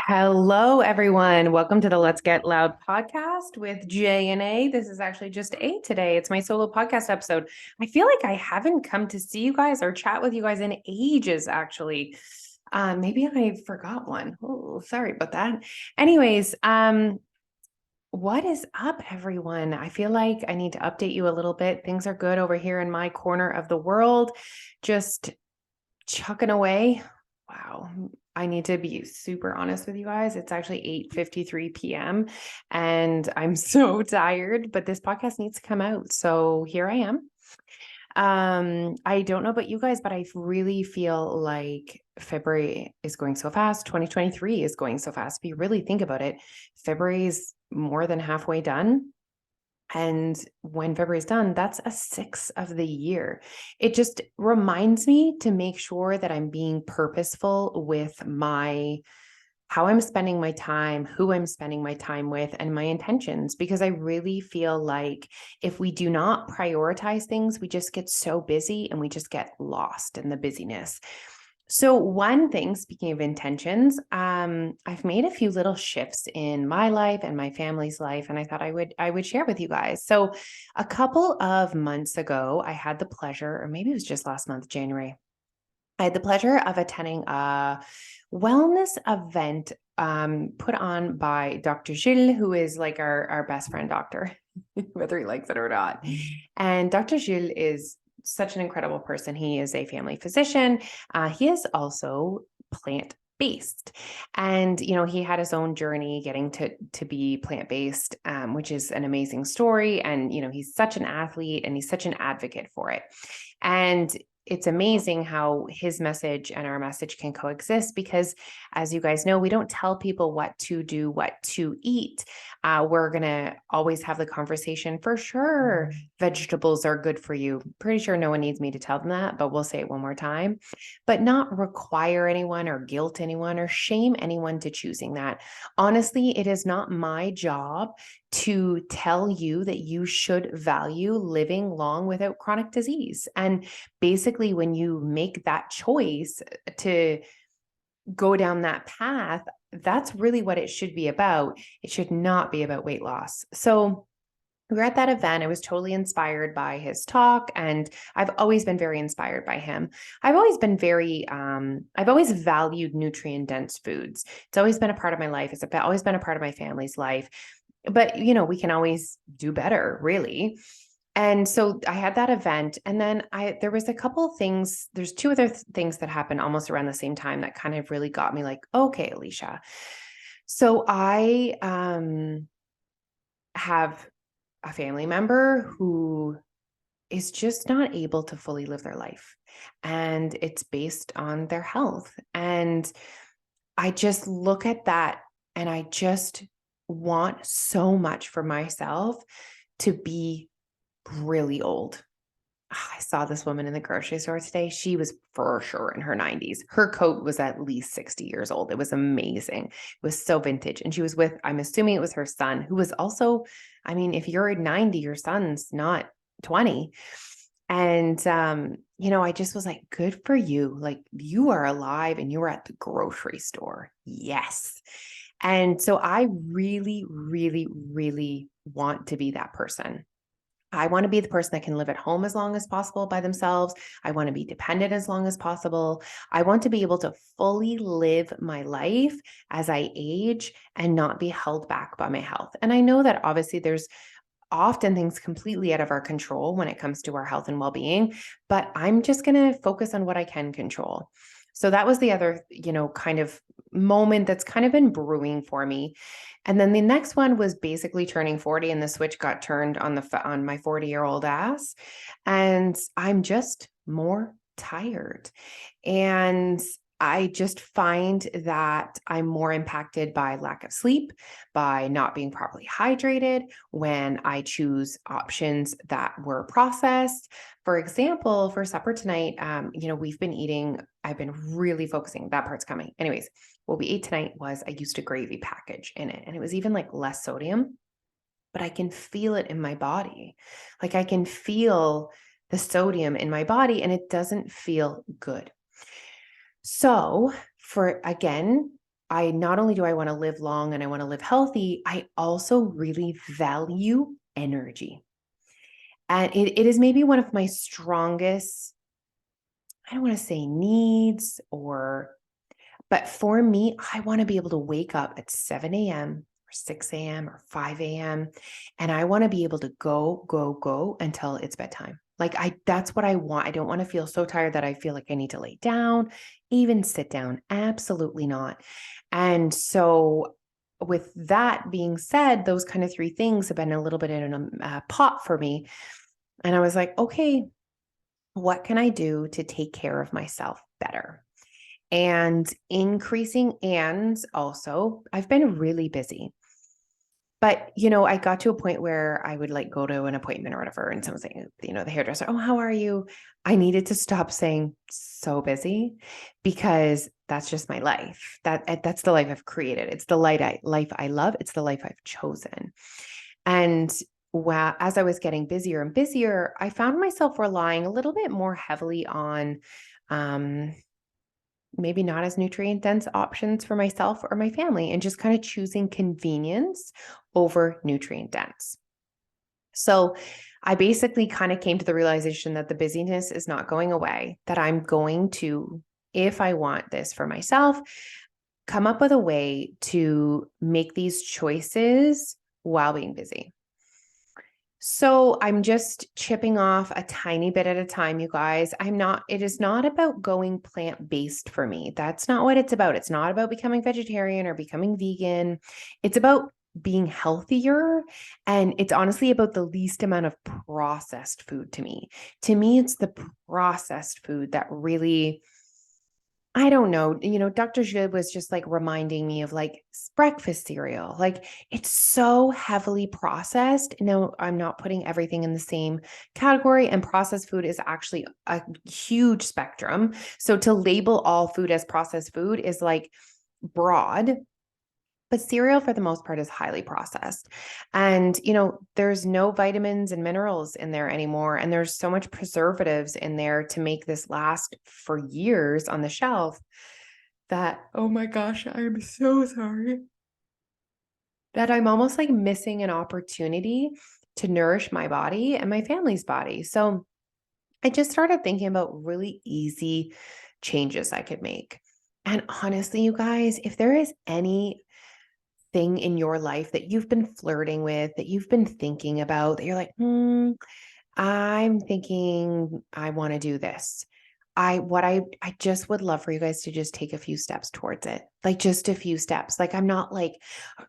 Hello, everyone. Welcome to the Let's Get Loud podcast with J and A. This is actually just A today. It's my solo podcast episode. I feel like I haven't come to see you guys or chat with you guys in ages, actually. Maybe I forgot one. Oh, sorry about that. Anyways, what is up, everyone? I feel like I need to update you a little bit. Things are good over here in my corner of the world. Just chucking away. Wow. I need to be super honest with you guys. It's actually 8:53 p.m. and I'm so tired, but this podcast needs to come out. So here I am. I don't know about you guys, but I really feel like February is going so fast. 2023 is going so fast. If you really think about it, February is more than halfway done. And when February is done, that's a sixth of the year. It just reminds me to make sure that I'm being purposeful with how I'm spending my time, who I'm spending my time with, and my intentions, because I really feel like if we do not prioritize things, we just get so busy and we just get lost in the busyness. So one thing, speaking of intentions, I've made a few little shifts in my life and my family's life, and I thought I would share with you guys. So a couple of months ago, I had the pleasure, or maybe it was just last month, January, I had the pleasure of attending a wellness event put on by Dr. Gilles, who is like our best friend doctor, whether he likes it or not. And Dr. Gilles is such an incredible person. He is a family physician. He is also plant-based. And, he had his own journey getting to be plant-based, which is an amazing story. And, he's such an athlete and he's such an advocate for it. And it's amazing how his message and our message can coexist because, as you guys know, we don't tell people what to do, what to eat. We're going to always have the conversation for sure. Vegetables are good for you. Pretty sure no one needs me to tell them that, but we'll say it one more time. But not require anyone or guilt anyone or shame anyone to choosing that. Honestly, it is not my job to tell you that you should value living long without chronic disease. And basically, when you make that choice to go down that path, that's really what it should be about. It should not be about weight loss. So we were at that event. I was totally inspired by his talk, and I've always been very inspired by him. I've always been I've always valued nutrient dense foods. It's always been a part of my life. It's always been a part of my family's life. But, we can always do better, really. And so I had that event, and then there was a couple of things. There's two other things that happened almost around the same time that kind of really got me like, okay, Alicia. So I have a family member who is just not able to fully live their life, and it's based on their health. And I just look at that and I just want so much for myself to be really old. I saw this woman in the grocery store today. She was for sure in her 90s. Her coat was at least 60 years old. It was amazing. It was so vintage. And she was with, I'm assuming it was her son, who was also, if you're 90, your son's not 20. And, I just was like, good for you. Like, you are alive and you were at the grocery store. Yes. And so I really, really, really want to be that person. I want to be the person that can live at home as long as possible by themselves. I want to be dependent as long as possible. I want to be able to fully live my life as I age and not be held back by my health. And I know that obviously there's often things completely out of our control when it comes to our health and well-being, but I'm just going to focus on what I can control. So that was the other, kind of moment that's kind of been brewing for me. And then the next one was basically turning 40, and the switch got turned on my 40-year-old ass. And I'm just more tired. And I just find that I'm more impacted by lack of sleep, by not being properly hydrated when I choose options that were processed. For example, for supper tonight, I've been really focusing, that part's coming. Anyways, what we ate tonight was I used a gravy package in it, and it was even like less sodium, but I can feel it in my body. Like I can feel the sodium in my body and it doesn't feel good. So I not only do I want to live long and I want to live healthy, I also really value energy. And it is maybe one of my strongest, I don't want to say needs but for me, I want to be able to wake up at 7 a.m. or 6 a.m. or 5 a.m. And I want to be able to go until it's bedtime. That's what I want. I don't want to feel so tired that I feel like I need to lay down, even sit down. Absolutely not. And so with that being said, those kind of three things have been a little bit in a pot for me. And I was like, okay, what can I do to take care of myself better? And also I've been really busy. But, I got to a point where I would like go to an appointment or whatever, and someone saying, the hairdresser, oh, how are you? I needed to stop saying so busy, because that's just my life. That's the life I've created. It's the life I love. It's the life I've chosen. And as I was getting busier and busier, I found myself relying a little bit more heavily on, maybe not as nutrient dense options for myself or my family, and just kind of choosing convenience over nutrient dense. So I basically kind of came to the realization that the busyness is not going away, that I'm going to, if I want this for myself, come up with a way to make these choices while being busy. So I'm just chipping off a tiny bit at a time, you guys. It is not about going plant-based for me. That's not what it's about. It's not about becoming vegetarian or becoming vegan. It's about being healthier. And it's honestly about the least amount of processed food to me. To me, it's the processed food that really, I don't know, Dr. Jud was just like reminding me of like breakfast cereal. Like, it's so heavily processed. Now, I'm not putting everything in the same category, and processed food is actually a huge spectrum. So to label all food as processed food is like broad. But cereal, for the most part, is highly processed. And, there's no vitamins and minerals in there anymore. And there's so much preservatives in there to make this last for years on the shelf that, oh my gosh, I'm so sorry, that I'm almost like missing an opportunity to nourish my body and my family's body. So I just started thinking about really easy changes I could make. And honestly, you guys, if there is any thing in your life that you've been flirting with, that you've been thinking about, that you're like, I'm thinking I want to do this. I just would love for you guys to just take a few steps towards it. Like, just a few steps. Like, I'm not like,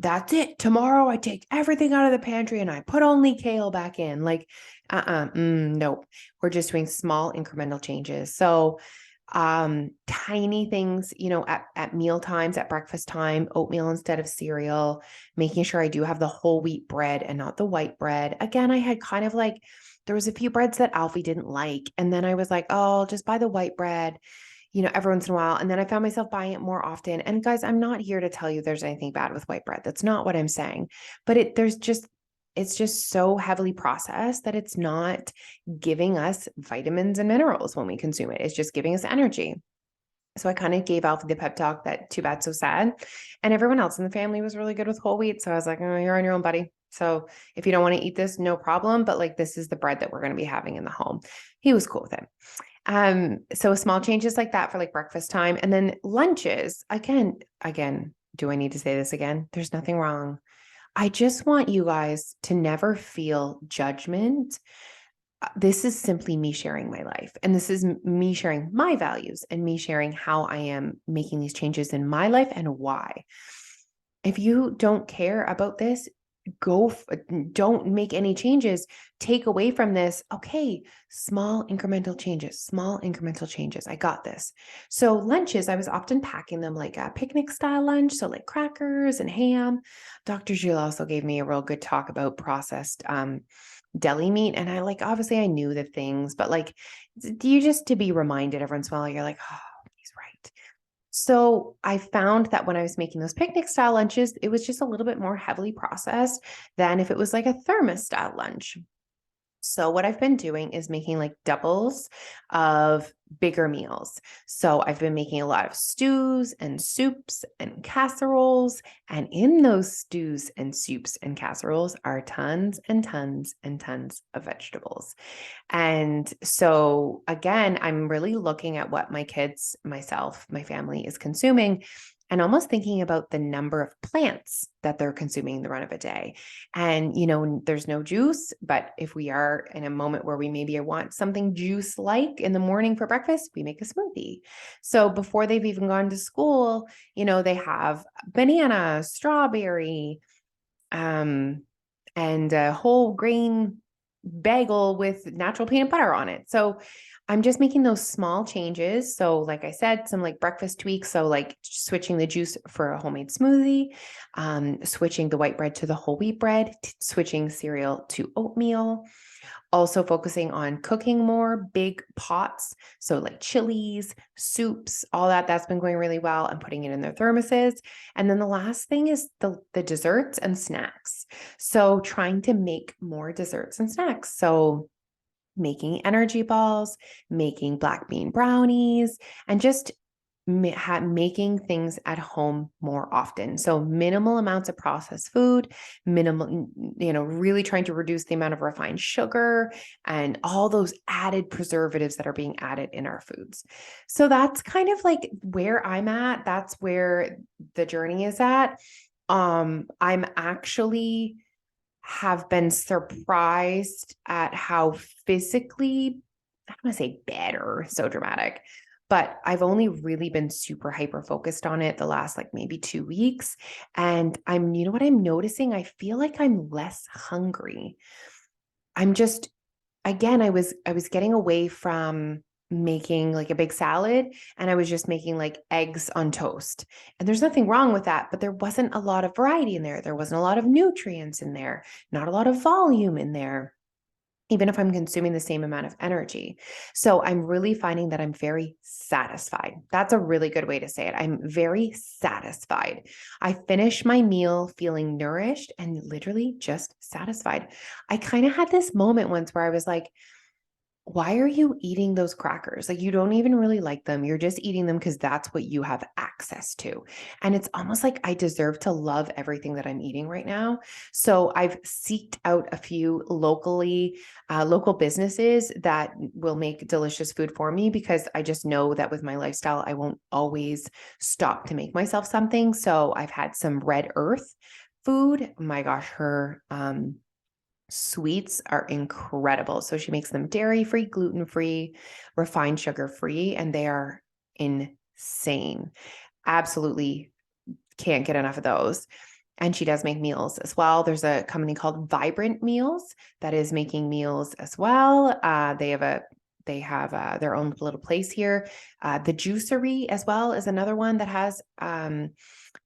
that's it. Tomorrow I take everything out of the pantry and I put only kale back in. Like, nope. We're just doing small incremental changes. So tiny things, at meal times, at breakfast time, oatmeal instead of cereal, making sure I do have the whole wheat bread and not the white bread. Again, I had kind of like, there was a few breads that Alfie didn't like. And then I was like, oh, I'll just buy the white bread, every once in a while. And then I found myself buying it more often. And guys, I'm not here to tell you there's anything bad with white bread. That's not what I'm saying. But it's just so heavily processed that it's not giving us vitamins and minerals when we consume it. It's just giving us energy. So I kind of gave Alfie the pep talk that too bad, so sad. And everyone else in the family was really good with whole wheat. So I was like, oh, you're on your own, buddy. So if you don't want to eat this, no problem. But like, this is the bread that we're going to be having in the home. He was cool with it. So small changes like that for like breakfast time. And then lunches, again, do I need to say this again? There's nothing wrong. I just want you guys to never feel judgment. This is simply me sharing my life. And this is me sharing my values and me sharing how I am making these changes in my life and why. If you don't care about this, don't make any changes. Take away from this. Okay, small incremental changes. I got this. So lunches, I was often packing them like a picnic style lunch. So like crackers and ham. Dr. Jules also gave me a real good talk about processed deli meat. And obviously I knew the things, but like, you just to be reminded every once in a while, you're like, oh, he's right. So I found that when I was making those picnic style lunches, it was just a little bit more heavily processed than if it was like a thermos style lunch. So what I've been doing is making like doubles of bigger meals. So I've been making a lot of stews and soups and casseroles. And in those stews and soups and casseroles are tons and tons and tons of vegetables. And so again, I'm really looking at what my kids, myself, my family is consuming and almost thinking about the number of plants that they're consuming the run of a day. And, there's no juice, but if we are in a moment where we maybe want something juice like in the morning for breakfast, we make a smoothie. So before they've even gone to school, they have banana, strawberry, and a whole grain bagel with natural peanut butter on it. So I'm just making those small changes. So like I said, some like breakfast tweaks. So like switching the juice for a homemade smoothie, switching the white bread to the whole wheat bread, switching cereal to oatmeal. Also focusing on cooking more big pots. So like chilies, soups, all that's been going really well, and putting it in their thermoses. And then the last thing is the desserts and snacks. So trying to make more desserts and snacks. So making energy balls, making black bean brownies, and just making things at home more often. So minimal amounts of processed food, minimal, really trying to reduce the amount of refined sugar and all those added preservatives that are being added in our foods. So that's kind of like where I'm at. That's where the journey is at. I'm actually have been surprised at how physically, I don't want to say better, so dramatic, but I've only really been super hyper focused on it the last like maybe 2 weeks. And you know what I'm noticing? I feel like I'm less hungry. I'm just, again, I was getting away from making like a big salad, and I was just making like eggs on toast. And there's nothing wrong with that, but there wasn't a lot of variety in there. There wasn't a lot of nutrients in there, not a lot of volume in there, even if I'm consuming the same amount of energy. So I'm really finding that I'm very satisfied. That's a really good way to say it. I'm very satisfied. I finish my meal feeling nourished and literally just satisfied. I kind of had this moment once where I was like, why are you eating those crackers? Like, you don't even really like them. You're just eating them because that's what you have access to. And it's almost like I deserve to love everything that I'm eating right now. So I've seeked out a few local businesses that will make delicious food for me, because I just know that with my lifestyle, I won't always stop to make myself something. So I've had some Red Earth food. My gosh, her sweets are incredible. So she makes them dairy-free, gluten-free, refined sugar-free, and they are insane. Absolutely can't get enough of those. And she does make meals as well. There's a company called Vibrant Meals that is making meals as well. They have their own little place here. The Juicery as well is another one that has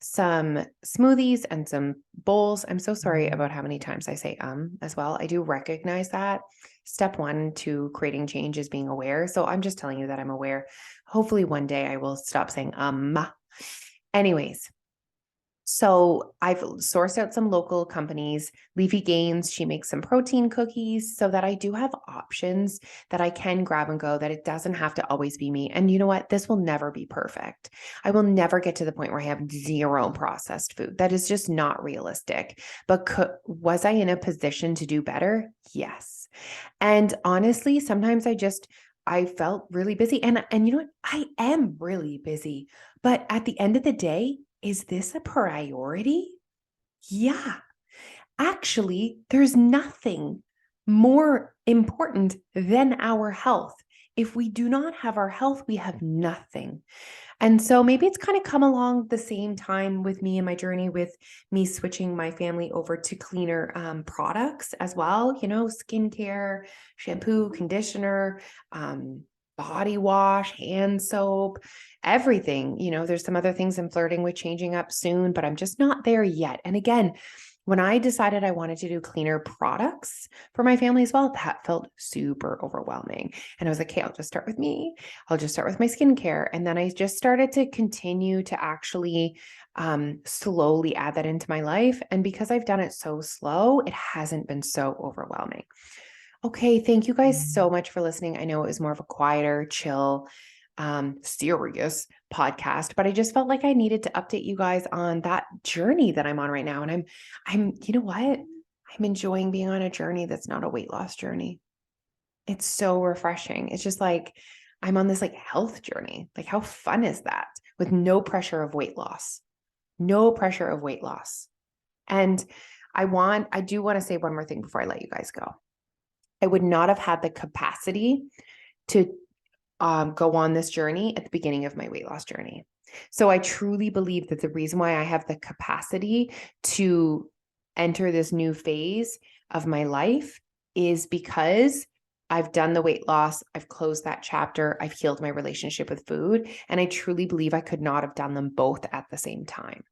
some smoothies and some bowls. I'm so sorry about how many times I say as well. I do recognize that. Step one to creating change is being aware. So I'm just telling you that I'm aware. Hopefully one day I will stop saying Anyways, so I've sourced out some local companies. Leafy Gains, she makes some protein cookies, so that I do have options that I can grab and go, that it doesn't have to always be me. And you know what? This will never be perfect. I will never get to the point where I have zero processed food. That is just not realistic. But was I in a position to do better? Yes. And honestly, sometimes I felt really busy. And you know what? I am really busy. But at the end of the day, is this a priority? Yeah. Actually, there's nothing more important than our health. If we do not have our health, we have nothing. And so maybe it's kind of come along the same time with me and my journey with me switching my family over to cleaner products as well, skincare, shampoo, conditioner, body wash, hand soap, everything. There's some other things I'm flirting with changing up soon, but I'm just not there yet. And again, when I decided I wanted to do cleaner products for my family as well, that felt super overwhelming. And I was like, okay, I'll just start with me. I'll just start with my skincare. And then I just started to continue to actually slowly add that into my life. And because I've done it so slow, it hasn't been so overwhelming. Okay, thank you guys so much for listening. I know it was more of a quieter, chill, serious podcast, but I just felt like I needed to update you guys on that journey that I'm on right now. And you know what? I'm enjoying being on a journey that's not a weight loss journey. It's so refreshing. It's just like I'm on this like health journey. Like, how fun is that? With no pressure of weight loss, no pressure of weight loss. And I do want to say one more thing before I let you guys go. I would not have had the capacity to go on this journey at the beginning of my weight loss journey. So I truly believe that the reason why I have the capacity to enter this new phase of my life is because I've done the weight loss, I've closed that chapter, I've healed my relationship with food, and I truly believe I could not have done them both at the same time.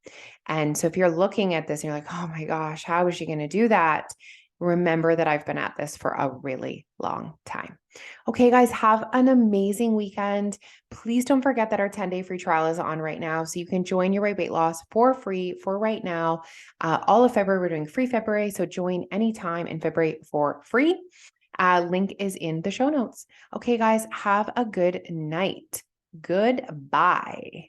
And so if you're looking at this and you're like, oh my gosh, how is she going to do that? Remember that I've been at this for a really long time. Okay, guys, have an amazing weekend. Please don't forget that our 10-day free trial is on right now. So you can join your weight loss for free for right now. All of February, we're doing free February. So join anytime in February for free. Link is in the show notes. Okay, guys, have a good night. Goodbye.